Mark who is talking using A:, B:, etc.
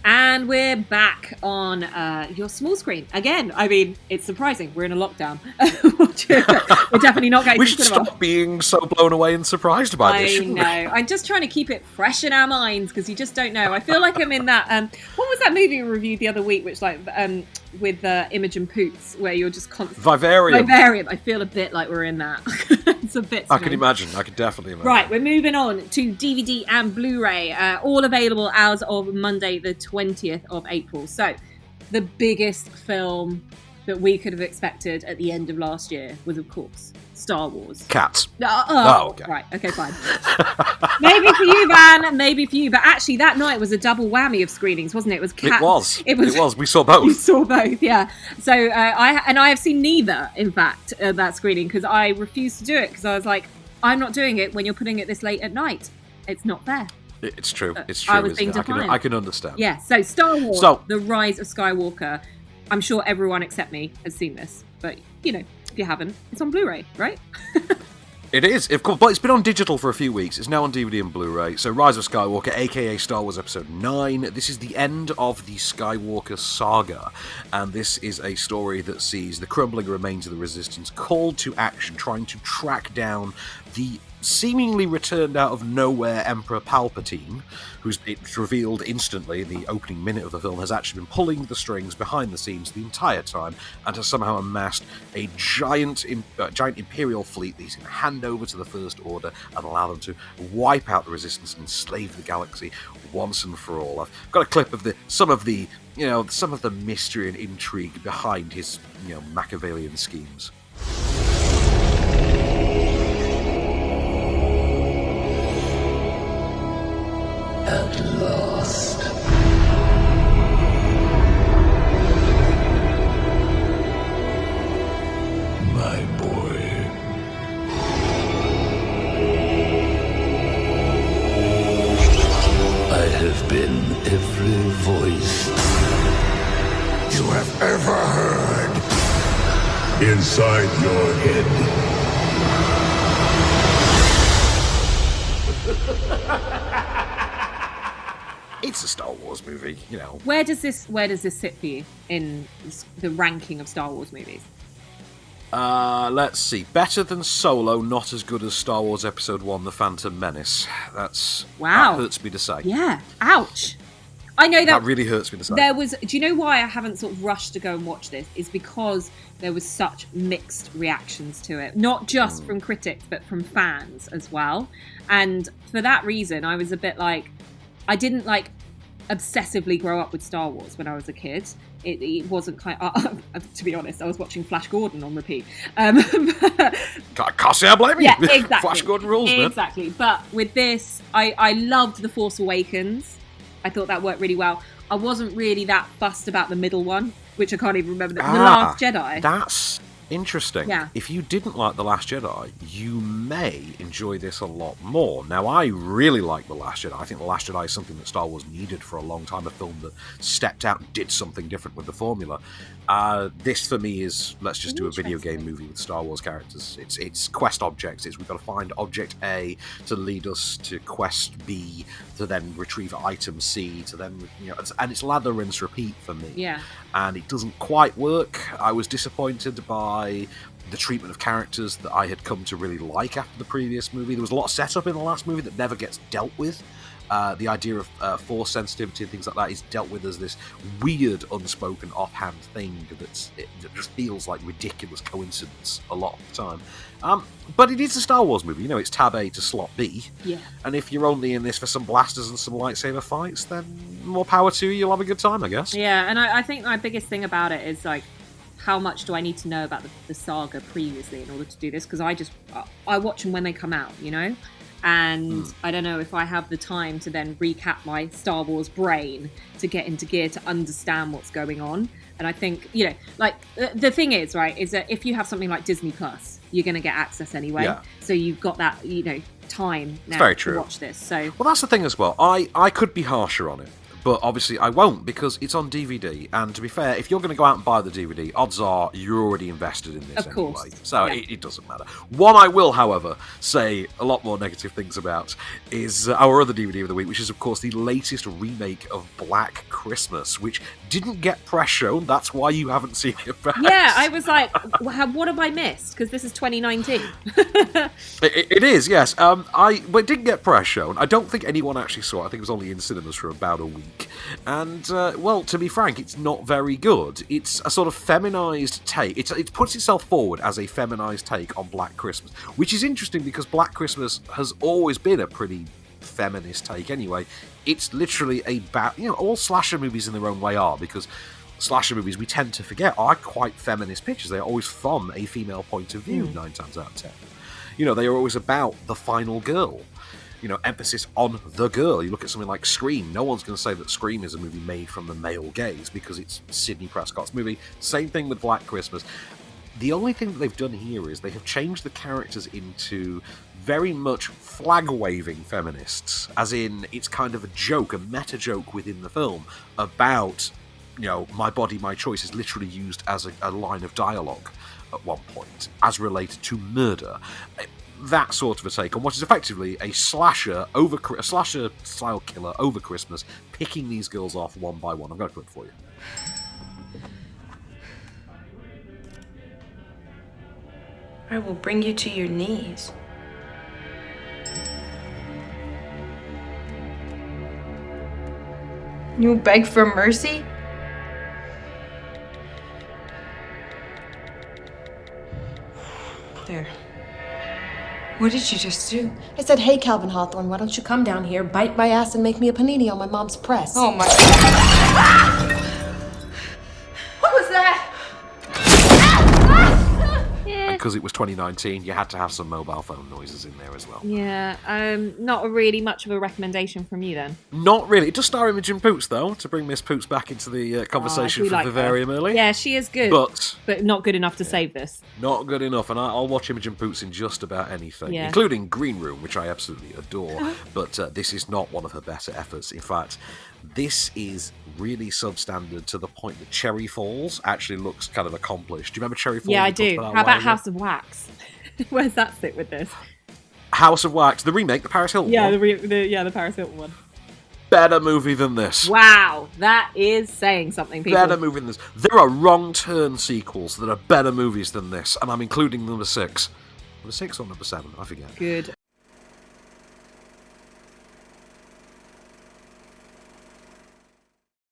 A: And we're back on your small screen. Again, I mean, it's surprising. We're in a lockdown. We're definitely not going
B: we
A: to
B: should
A: cinema.
B: stop being so blown away and surprised by this, shouldn't
A: I know. I'm just trying to keep it fresh in our minds because you just don't know. I feel like I'm in that... what was that movie we reviewed the other week, which with Imogen Poots, where you're just constantly... Vivarium. I feel a bit like we're in that. It's a bit
B: I can imagine. I can definitely imagine.
A: Right, we're moving on to DVD and Blu Ray, all available as of Monday, the 20th of April. So, the biggest film that we could have expected at the end of last year was, of course, Star Wars.
B: Cats.
A: Okay. Right, okay, fine. Maybe for you, Van, maybe for you. But actually, that night was a double whammy of screenings, wasn't it? It was Cats.
B: It was. We saw both.
A: We saw both, yeah. So, I have seen neither, in fact, that screening, because I refused to do it, because I was like, I'm not doing it when you're putting it this late at night. It's not fair.
B: It's true. It's true.
A: I was being defiant.
B: I can understand.
A: Yeah, so Star Wars, The Rise of Skywalker. I'm sure everyone except me has seen this. But, if you haven't, it's on Blu-ray, right?
B: It is, of course, but it's been on digital for a few weeks. It's now on DVD and Blu-ray. So Rise of Skywalker, aka Star Wars Episode 9. This is the end of the Skywalker saga. And this is a story that sees the crumbling remains of the Resistance called to action, trying to track down the seemingly returned out of nowhere Emperor Palpatine, who's it's revealed instantly in the opening minute of the film has actually been pulling the strings behind the scenes the entire time and has somehow amassed a giant Imperial fleet that he's going to hand over to the First Order and allow them to wipe out the Resistance and enslave the galaxy once and for all. I've got a clip of some of the mystery and intrigue behind his Machiavellian schemes.
C: At last. My boy. I have been every voice you have ever heard inside your head.
B: It's a Star Wars movie,
A: Where does this sit for you in the ranking of Star Wars movies?
B: Let's see. Better than Solo, not as good as Star Wars Episode 1, The Phantom Menace. That hurts me to say.
A: Yeah. Ouch. I know that
B: really hurts me to say.
A: Do you know why I haven't sort of rushed to go and watch this? Is because there was such mixed reactions to it. Not just from critics, but from fans as well. And for that reason, I was a bit like, I didn't obsessively grow up with Star Wars when I was a kid. It wasn't to be honest, I was watching Flash Gordon on repeat.
B: Can't say I blame you.
A: Yeah, exactly.
B: Flash Gordon rules, man.
A: Exactly. But with this, I loved The Force Awakens. I thought that worked really well. I wasn't really that fussed about the middle one, which I can't even remember. The Last Jedi.
B: That's interesting.
A: Yeah.
B: If you didn't like The Last Jedi, you may enjoy this a lot more. Now, I really like The Last Jedi. I think The Last Jedi is something that Star Wars needed for a long time, a film that stepped out and did something different with the formula. This, for me, is let's just do a video game movie with Star Wars characters. It's quest objects. We've got to find object A to lead us to quest B, to then retrieve item C, to then, and it's lather, rinse, repeat for me.
A: Yeah.
B: And it doesn't quite work. I was disappointed by the treatment of characters that I had come to really like after the previous movie. There was a lot of setup in the last movie that never gets dealt with. The idea of force sensitivity and things like that is dealt with as this weird, unspoken, offhand thing that just feels like ridiculous coincidence a lot of the time. But it is a Star Wars movie. It's tab A to slot B.
A: Yeah.
B: And if you're only in this for some blasters and some lightsaber fights, then more power to you. You'll have a good time, I guess.
A: Yeah, and I think my biggest thing about it is how much do I need to know about the saga previously in order to do this? Because I watch them when they come out, And I don't know if I have the time to then recap my Star Wars brain to get into gear to understand what's going on. And I think, the thing is, right, is that if you have something like Disney Plus, you're going to get access anyway.
B: Yeah.
A: So you've got that, time now
B: very true.
A: to watch this. So
B: Well, that's the thing as well. I could be harsher on it, But obviously I won't, because it's on DVD, and to be fair, if you're going to go out and buy the DVD, odds are you're already invested in this anyway. So it doesn't matter. One I will, however, say a lot more negative things about is our other DVD of the week, which is, of course, the latest remake of Black Christmas, which didn't get press shown. That's why you haven't seen it back.
A: Yeah, I was like, what have I missed? Because this is 2019.
B: It is, yes. But it didn't get press shown. I don't think anyone actually saw it. I think it was only in cinemas for about a week. And, well, to be frank, it's not very good. It's a sort of feminized take. It puts itself forward as a feminized take on Black Christmas, which is interesting because Black Christmas has always been a pretty feminist take anyway. It's literally all slasher movies in their own way are, because slasher movies, we tend to forget, are quite feminist pictures. They are always from a female point of view, 9 times out of 10. They are always about the final girl. Emphasis on the girl. You look at something like Scream. No one's going to say that Scream is a movie made from the male gaze because it's Sidney Prescott's movie. Same thing with Black Christmas. The only thing that they've done here is they have changed the characters into very much flag-waving feminists, as in it's kind of a joke, a meta-joke within the film about, my body, my choice is literally used as a line of dialogue at one point, as related to murder. That sort of a take on what is effectively a slasher-style killer over Christmas, picking these girls off one by one. I'm going to put it for you.
D: I will bring you to your knees. You beg for mercy? There. What did you just do?
E: I said, hey, Calvin Hawthorne, why don't you come down here, bite my ass, and make me a panini on my mom's press?
D: Oh my... What was that?
B: Because it was 2019, you had to have some mobile phone noises in there as well.
A: Yeah, not really much of a recommendation from you then.
B: Not really. It does star Imogen Poots, though, to bring Miss Poots back into the conversation for Vivarium early.
A: Yeah, she is good. But not good enough to save this.
B: Not good enough, and I'll watch Imogen Poots in just about anything, including Green Room, which I absolutely adore. But this is not one of her better efforts. In fact, this is really substandard to the point that Cherry Falls actually looks kind of accomplished. Do you remember Cherry Falls?
A: Yeah, I do. How about House of Wax? Where's that sit with this?
B: House of Wax, the remake, the Paris Hilton one.
A: The Paris Hilton one.
B: Better movie than this.
A: Wow, that is saying something, people.
B: Better movie than this. There are Wrong Turn sequels that are better movies than this, and I'm including number 6. Number 6 or number 7? I forget.
A: Good